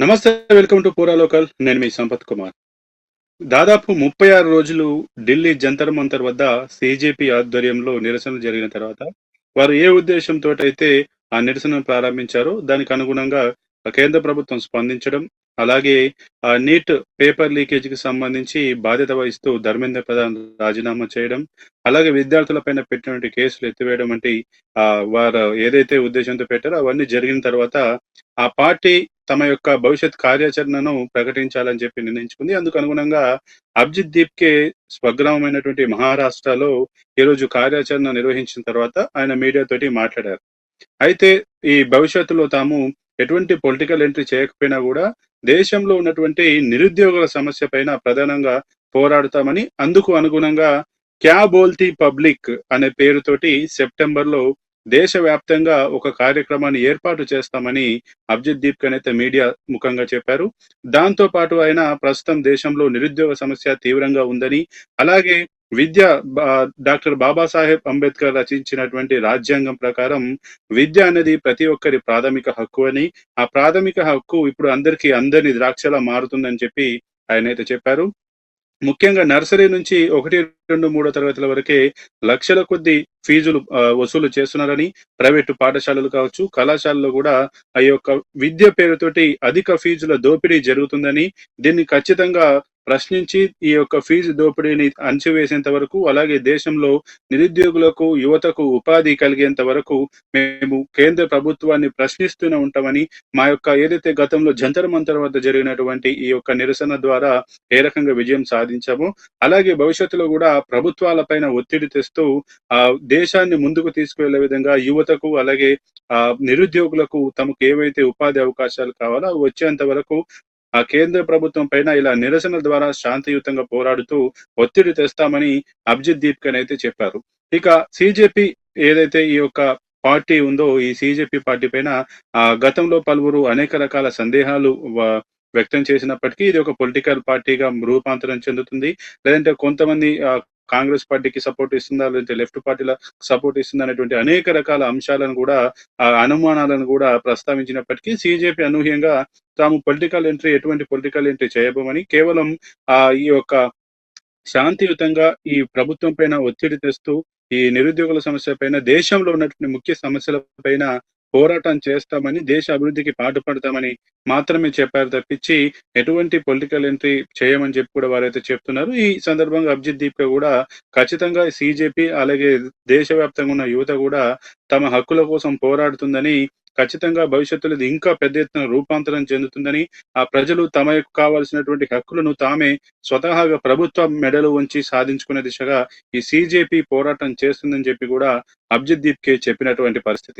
నమస్తే. Welcome to పూరా local. నేను మీ సంపత్ కుమార్. దాదాపు 36 రోజులు ఢిల్లీ జంతర్ మంతర్ వద్ద సీజేపీ ఆధ్వర్యంలో నిరసనలు జరిగిన తర్వాత, వారు ఏ ఉద్దేశంతోటైతే ఆ నిరసనను ప్రారంభించారో దానికి అనుగుణంగా కేంద్ర ప్రభుత్వం స్పందించడం, అలాగే నీట్ పేపర్ లీకేజీకి సంబంధించి బాధ్యత వహిస్తూ ధర్మేంద్ర ప్రధాన్ రాజీనామా చేయడం, అలాగే విద్యార్థులపైన పెట్టినటువంటి కేసులు ఎత్తివేయడం వంటి వారు ఏదైతే ఉద్దేశంతో పెట్టారో అవన్నీ జరిగిన తర్వాత ఆ పార్టీ తమ యొక్క భవిష్యత్ కార్యాచరణను ప్రకటించాలని చెప్పి నిర్ణయించుకుంది. అందుకు అనుగుణంగా అభిజిత్ దీప్‌కే స్వగ్రామమైనటువంటి మహారాష్ట్రలో ఈరోజు కార్యాచరణ నిర్వహించిన తర్వాత ఆయన మీడియాతోటి మాట్లాడారు. అయితే ఈ భవిష్యత్తులో తాము ఎటువంటి పొలిటికల్ ఎంట్రీ చేయకపోయినా గూడా దేశంలో ఉన్నటువంటి నిరుద్యోగుల సమస్య పైన ప్రధానంగా పోరాడుతామని, అందుకు అనుగుణంగా క్యా బోల్తీ పబ్లిక్ అనే పేరుతోటి సెప్టెంబర్‌లో దేశవ్యాప్తంగా ఒక కార్యక్రమాన్ని ఏర్పాటు చేస్తామని అభిజిత్ దీప్‌కర్ అయితే మీడియా ముఖంగా చెప్పారు. దాంతో పాటు ఆయన ప్రస్తుతం దేశంలో నిరుద్యోగ సమస్య తీవ్రంగా ఉందని, అలాగే విద్య బా డాక్టర్ బాబాసాహెబ్ అంబేద్కర్ రచించినటువంటి రాజ్యాంగం ప్రకారం విద్య అనేది ప్రతి ఒక్కరి ప్రాథమిక హక్కు అని, ఆ ప్రాథమిక హక్కు ఇప్పుడు అందరికీ అందని ద్రాక్షలా మారుతుందని చెప్పి ఆయనైతే చెప్పారు. ముఖ్యంగా నర్సరీ నుంచి 1, 2, 3 తరగతుల వరకే లక్షల కొద్దీ ఫీజులు వసూలు చేస్తున్నారని, ప్రైవేటు పాఠశాలలు కావచ్చు, కళాశాలలో గూడా ఆ యొక్క విద్య పేరుతోటి అధిక ఫీజుల దోపిడీ జరుగుతుందని, దీన్ని ఖచ్చితంగా ప్రశ్నించి ఈ యొక్క ఫీజు దోపిడీని అణచివేసేంత వరకు, అలాగే దేశంలో నిరుద్యోగులకు, యువతకు ఉపాధి కలిగేంత వరకు మేము కేంద్ర ప్రభుత్వాన్ని ప్రశ్నిస్తూనే ఉంటామని, మా యొక్క ఏదైతే గతంలో జంతర్ మంతర్ వద్ద జరిగినటువంటి ఈ యొక్క నిరసన ద్వారా ఏ రకంగా విజయం సాధించామో, అలాగే భవిష్యత్తులో గూడా ప్రభుత్వాల పైన ఒత్తిడి తెస్తూ దేశాన్ని ముందుకు తీసుకువెళ్ళే విధంగా యువతకు, అలాగే నిరుద్యోగులకు తమకు ఏవైతే ఉపాధి అవకాశాలు కావాలో అవి వచ్చేంత వరకు ఆ కేంద్ర ప్రభుత్వం పైన ఇలా నిరసనల ద్వారా శాంతియుతంగా పోరాడుతూ ఒత్తిడి తెస్తామని అభిజిత్ దీప్‌కర్ అయితే చెప్పారు. ఇక సీజేపీ ఏదైతే ఈ యొక్క పార్టీ ఉందో, ఈ సీజేపీ పార్టీ పైన గతంలో పలువురు అనేక రకాల సందేహాలు వ్యక్తం చేసినప్పటికీ ఇది ఒక పొలిటికల్ పార్టీగా రూపాంతరం చెందుతుంది. లేదంటే కొంతమంది కాంగ్రెస్ పార్టీకి సపోర్ట్ ఇస్తుందా? లేదంటే లెఫ్ట్ పార్టీల సపోర్ట్ ఇస్తుందా? అనేటువంటి అనేక రకాల అంశాలను గూడా అనుమానాలను గూడా ప్రస్తావించినప్పటికీ సీజేపీ అనూహ్యంగా తాము ఎటువంటి పొలిటికల్ ఎంట్రీ చేయబోమని, కేవలం ఈ యొక్క శాంతియుతంగా ఈ ప్రభుత్వం పైన ఒత్తిడి తెస్తూ, ఈ నిరుద్యోగుల సమస్య పైన, దేశంలో ఉన్నటువంటి ముఖ్య సమస్యల పైన పోరాటం చేస్తామని, దేశ అభివృద్ధికి పాటుపడతామని మాత్రమే చెప్పారు తప్పించి, ఎటువంటి పొలిటికల్ ఎంట్రీ చేయమని చెప్పి కూడా వారైతే చెప్తున్నారు. ఈ సందర్భంగా అభిజిత్ దీప్‌కర్ గూడా ఖచ్చితంగా సీజేపీ అలాగే దేశవ్యాప్తంగా ఉన్న యువత గూడా తమ హక్కుల కోసం పోరాడుతుందని, ఖచ్చితంగా భవిష్యత్తులో ఇది ఇంకా పెద్ద ఎత్తున రూపాంతరం చెందుతుందని, ఆ ప్రజలు తమకు కావాల్సినటువంటి హక్కులను తామే స్వతహాగా ప్రభుత్వం మెడలు వంచి సాధించుకునే దిశగా ఈ సీజేపీ పోరాటం చేస్తుందని చెప్పి కూడా అభిజిత్ దీప్‌కే చెప్పినటువంటి పరిస్థితి.